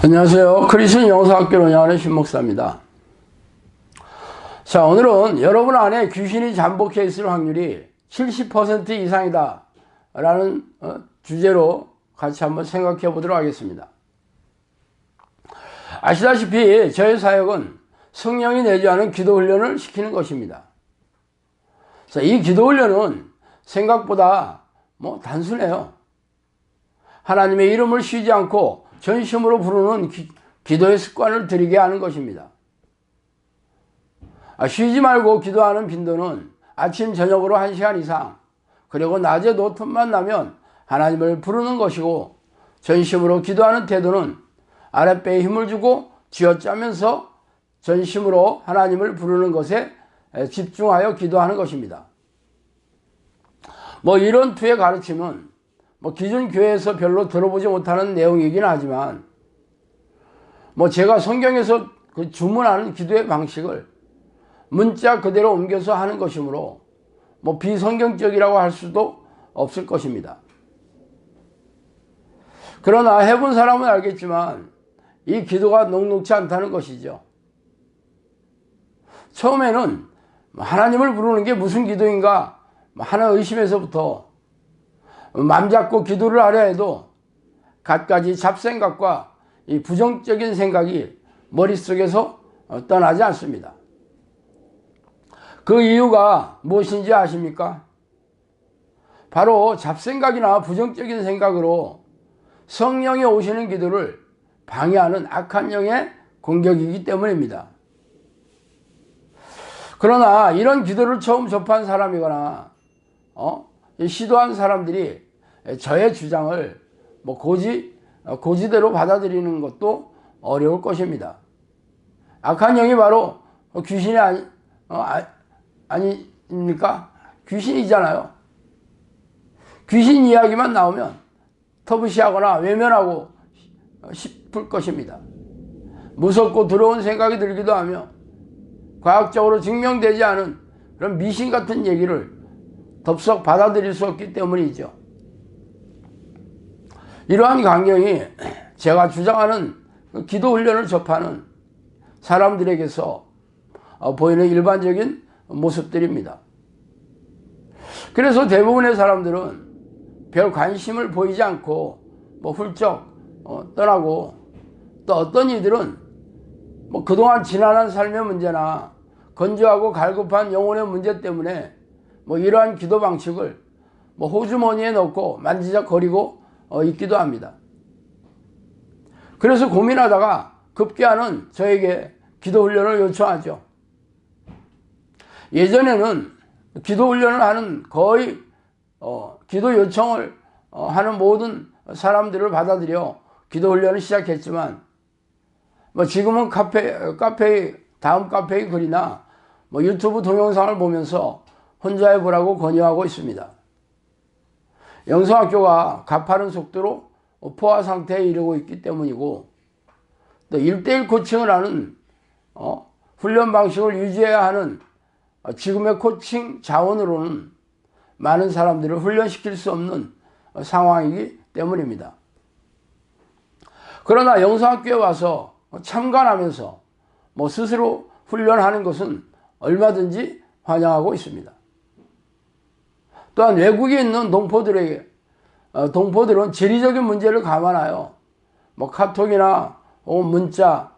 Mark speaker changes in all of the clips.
Speaker 1: 안녕하세요. 크리스천 영성학교를 운영하는 신목사입니다. 자, 오늘은 여러분 안에 귀신이 잠복해 있을 확률이 70% 이상이다 라는 주제로 같이 한번 생각해 보도록 하겠습니다. 아시다시피 저의 사역은 성령이 내주하는 기도 훈련을 시키는 것입니다. 자, 이 기도 훈련은 생각보다 단순해요. 하나님의 이름을 쉬지 않고 전심으로 부르는 기도의 습관을 들이게 하는 것입니다. 쉬지 말고 기도하는 빈도는 아침 저녁으로 1시간 이상, 그리고 낮에도 틈만 나면 하나님을 부르는 것이고, 전심으로 기도하는 태도는 아랫배에 힘을 주고 쥐어짜면서 전심으로 하나님을 부르는 것에 집중하여 기도하는 것입니다. 이런 투의 가르침은 기존 교회에서 별로 들어보지 못하는 내용이긴 하지만, 제가 성경에서 주문하는 기도의 방식을 문자 그대로 옮겨서 하는 것이므로 비성경적이라고 할 수도 없을 것입니다. 그러나 해본 사람은 알겠지만 이 기도가 녹록지 않다는 것이죠. 처음에는 하나님을 부르는 게 무슨 기도인가 하는 의심에서부터 맘 잡고 기도를 하려 해도 갖가지 잡생각과 이 부정적인 생각이 머릿속에서 떠나지 않습니다. 그 이유가 무엇인지 아십니까? 바로 잡생각이나 부정적인 생각으로 성령이 오시는 기도를 방해하는 악한 영의 공격이기 때문입니다. 그러나 이런 기도를 처음 접한 사람이거나 시도한 사람들이 저의 주장을 고지대로 받아들이는 것도 어려울 것입니다. 악한 영이 바로 귀신이 아닙니까? 귀신이잖아요. 귀신 이야기만 나오면 터부시하거나 외면하고 싶을 것입니다. 무섭고 두려운 생각이 들기도 하며 과학적으로 증명되지 않은 그런 미신 같은 얘기를 덥석 받아들일 수 없기 때문이죠. 이러한 광경이 제가 주장하는 기도 훈련을 접하는 사람들에게서 보이는 일반적인 모습들입니다. 그래서 대부분의 사람들은 별 관심을 보이지 않고 훌쩍 떠나고, 또 어떤 이들은 그동안 지난한 삶의 문제나 건조하고 갈급한 영혼의 문제 때문에 이러한 기도 방식을 호주머니에 넣고 만지작거리고 있기도 합니다. 그래서 고민하다가 급기야는 저에게 기도 훈련을 요청하죠. 예전에는 기도 훈련을 하는 거의 기도 요청을 하는 모든 사람들을 받아들여 기도 훈련을 시작했지만, 지금은 다음 카페의 글이나 유튜브 동영상을 보면서 혼자 해보라고 권유하고 있습니다. 영성학교가 가파른 속도로 포화 상태에 이르고 있기 때문이고, 또 1:1 코칭을 하는 훈련 방식을 유지해야 하는 지금의 코칭 자원으로는 많은 사람들을 훈련시킬 수 없는 상황이기 때문입니다. 그러나 영성학교에 와서 참관하면서 스스로 훈련하는 것은 얼마든지 환영하고 있습니다. 또한 외국에 있는 동포들은 지리적인 문제를 감안하여 카톡이나 문자,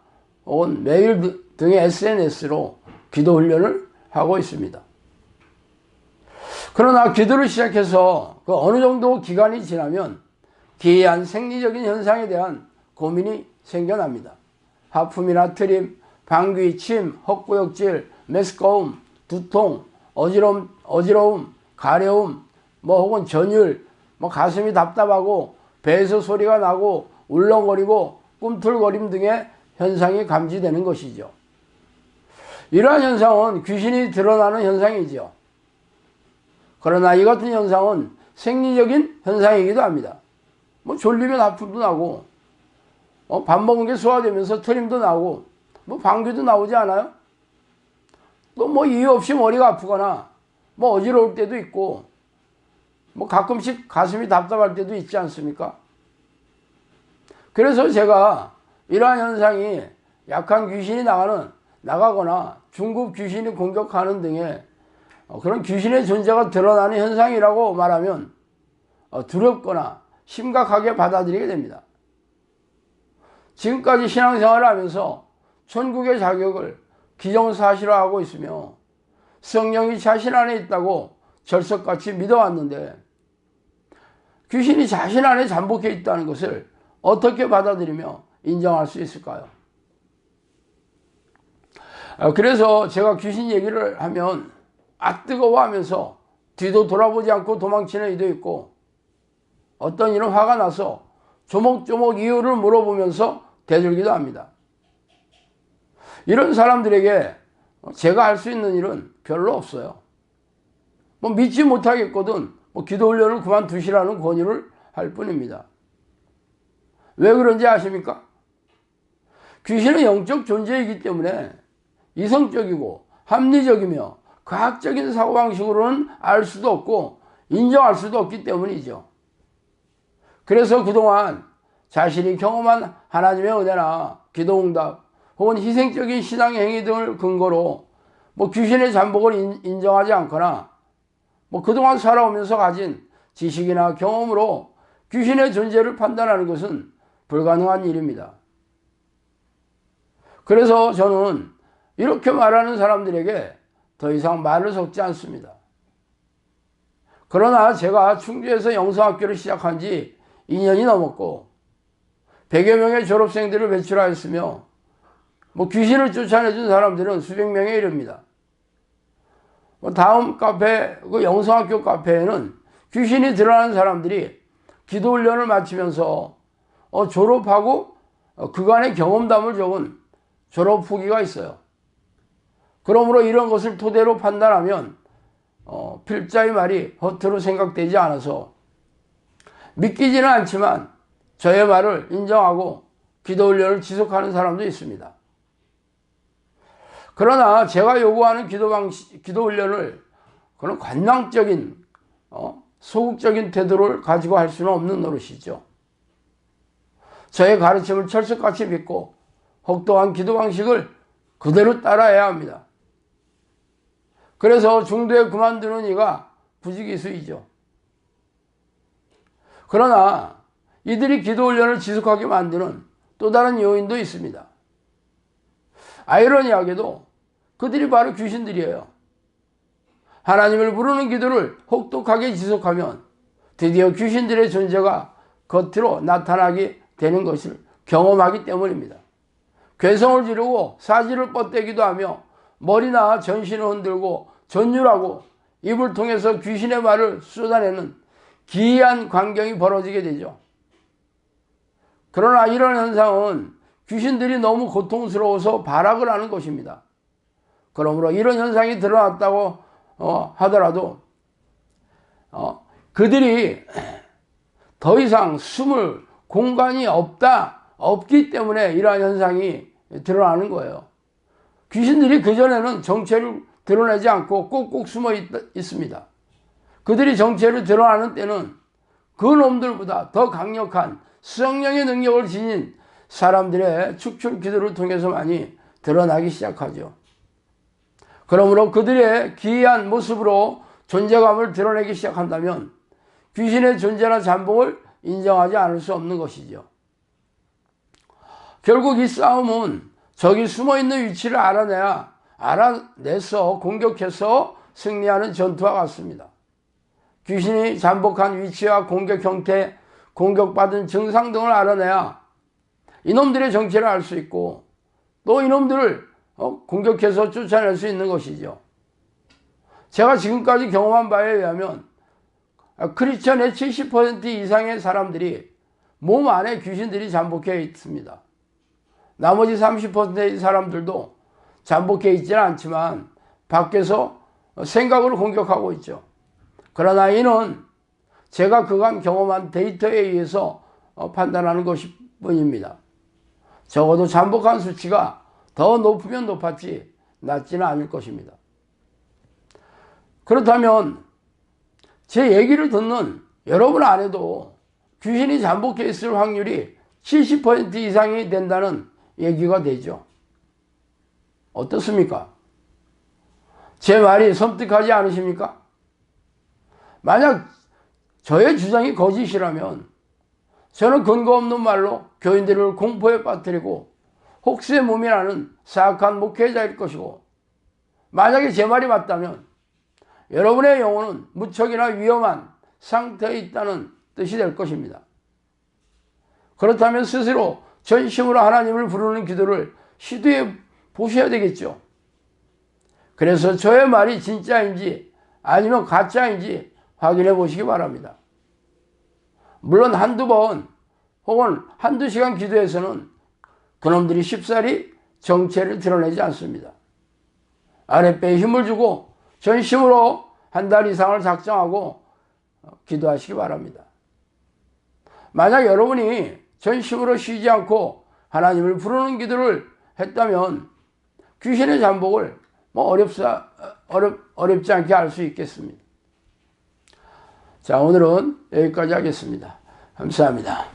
Speaker 1: 메일 등의 SNS로 기도 훈련을 하고 있습니다. 그러나 기도를 시작해서 어느 정도 기간이 지나면 기이한 생리적인 현상에 대한 고민이 생겨납니다. 하품이나 트림, 방귀, 침, 헛구역질, 메스꺼움, 두통, 어지러움, 가려움, 혹은 전율, 가슴이 답답하고 배에서 소리가 나고 울렁거리고 꿈틀거림 등의 현상이 감지되는 것이죠. 이러한 현상은 귀신이 드러나는 현상이죠. 그러나 이 같은 현상은 생리적인 현상이기도 합니다. 졸리면 하품도 나고, 밥 먹은 게 소화되면서 트림도 나고, 방귀도 나오지 않아요? 또 이유 없이 머리가 아프거나 어지러울 때도 있고, 가끔씩 가슴이 답답할 때도 있지 않습니까? 그래서 제가 이러한 현상이 약한 귀신이 나가거나 중급 귀신이 공격하는 등의 그런 귀신의 존재가 드러나는 현상이라고 말하면 두렵거나 심각하게 받아들이게 됩니다. 지금까지 신앙생활을 하면서 천국의 자격을 기정사실화하고 있으며 성령이 자신 안에 있다고 절석같이 믿어왔는데 귀신이 자신 안에 잠복해 있다는 것을 어떻게 받아들이며 인정할 수 있을까요? 그래서 제가 귀신 얘기를 하면 뜨거워하면서 뒤도 돌아보지 않고 도망치는 이도 있고, 어떤 일은 화가 나서 조목조목 이유를 물어보면서 대들기도 합니다. 이런 사람들에게 제가 할 수 있는 일은 별로 없어요. 믿지 못하겠거든 기도 훈련을 그만두시라는 권유를 할 뿐입니다. 왜 그런지 아십니까? 귀신은 영적 존재이기 때문에 이성적이고 합리적이며 과학적인 사고방식으로는 알 수도 없고 인정할 수도 없기 때문이죠. 그래서 그동안 자신이 경험한 하나님의 은혜나 기도응답 혹은 희생적인 신앙의 행위 등을 근거로 귀신의 잠복을 인정하지 않거나 그동안 살아오면서 가진 지식이나 경험으로 귀신의 존재를 판단하는 것은 불가능한 일입니다. 그래서 저는 이렇게 말하는 사람들에게 더 이상 말을 섞지 않습니다. 그러나 제가 충주에서 영성학교를 시작한 지 2년이 넘었고 100여 명의 졸업생들을 배출하였으며 귀신을 쫓아내준 사람들은 수백 명에 이릅니다. 다음 카페, 영성학교 카페에는 귀신이 드러나는 사람들이 기도훈련을 마치면서 졸업하고 그간의 경험담을 적은 졸업 후기가 있어요. 그러므로 이런 것을 토대로 판단하면 필자의 말이 허투루 생각되지 않아서 믿기지는 않지만 저의 말을 인정하고 기도훈련을 지속하는 사람도 있습니다. 그러나 제가 요구하는 기도훈련을 그런 관망적인 소극적인 태도를 가지고 할 수는 없는 노릇이죠. 저의 가르침을 철석같이 믿고 혹독한 기도 방식을 그대로 따라야 합니다. 그래서 중도에 그만두는 이가 부지기수이죠. 그러나 이들이 기도훈련을 지속하게 만드는 또 다른 요인도 있습니다. 아이러니하게도 그들이 바로 귀신들이에요. 하나님을 부르는 기도를 혹독하게 지속하면 드디어 귀신들의 존재가 겉으로 나타나게 되는 것을 경험하기 때문입니다. 괴성을 지르고 사지를 뻗대기도 하며 머리나 전신을 흔들고 전율하고 입을 통해서 귀신의 말을 쏟아내는 기이한 광경이 벌어지게 되죠. 그러나 이런 현상은 귀신들이 너무 고통스러워서 발악을 하는 것입니다. 그러므로 이런 현상이 드러났다고 하더라도 그들이 더 이상 숨을 공간이 없기 때문에 이러한 현상이 드러나는 거예요. 귀신들이 그전에는 정체를 드러내지 않고 꼭꼭 숨어 있습니다. 그들이 정체를 드러나는 때는 그 놈들보다 더 강력한 성령의 능력을 지닌 사람들의 축출 기도를 통해서만이 드러나기 시작하죠. 그러므로 그들의 기이한 모습으로 존재감을 드러내기 시작한다면 귀신의 존재나 잠복을 인정하지 않을 수 없는 것이죠. 결국 이 싸움은 적이 숨어있는 위치를 알아내서 공격해서 승리하는 전투와 같습니다. 귀신이 잠복한 위치와 공격 형태, 공격받은 증상 등을 알아내야 이놈들의 정체를 알 수 있고 또 이놈들을 공격해서 쫓아낼 수 있는 것이죠. 제가 지금까지 경험한 바에 의하면 크리스천의 70% 이상의 사람들이 몸 안에 귀신들이 잠복해 있습니다. 나머지 30%의 사람들도 잠복해 있지는 않지만 밖에서 생각으로 공격하고 있죠. 그러나 이는 제가 그간 경험한 데이터에 의해서 판단하는 것일 뿐입니다. 적어도 잠복한 수치가 더 높으면 높았지 낮지는 않을 것입니다. 그렇다면 제 얘기를 듣는 여러분 안에도 귀신이 잠복해 있을 확률이 70% 이상이 된다는 얘기가 되죠. 어떻습니까? 제 말이 섬뜩하지 않으십니까? 만약 저의 주장이 거짓이라면 저는 근거 없는 말로 교인들을 공포에 빠뜨리고 혹세 무민하는 사악한 목회자일 것이고, 만약에 제 말이 맞다면 여러분의 영혼은 무척이나 위험한 상태에 있다는 뜻이 될 것입니다. 그렇다면 스스로 전심으로 하나님을 부르는 기도를 시도해 보셔야 되겠죠. 그래서 저의 말이 진짜인지 아니면 가짜인지 확인해 보시기 바랍니다. 물론 한두 번 혹은 한두 시간 기도해서는 그놈들이 쉽사리 정체를 드러내지 않습니다. 아랫배에 힘을 주고 전심으로 한 달 이상을 작정하고 기도하시기 바랍니다. 만약 여러분이 전심으로 쉬지 않고 하나님을 부르는 기도를 했다면 귀신의 잠복을 어렵지 않게 할 수 있겠습니다. 자, 오늘은 여기까지 하겠습니다. 감사합니다.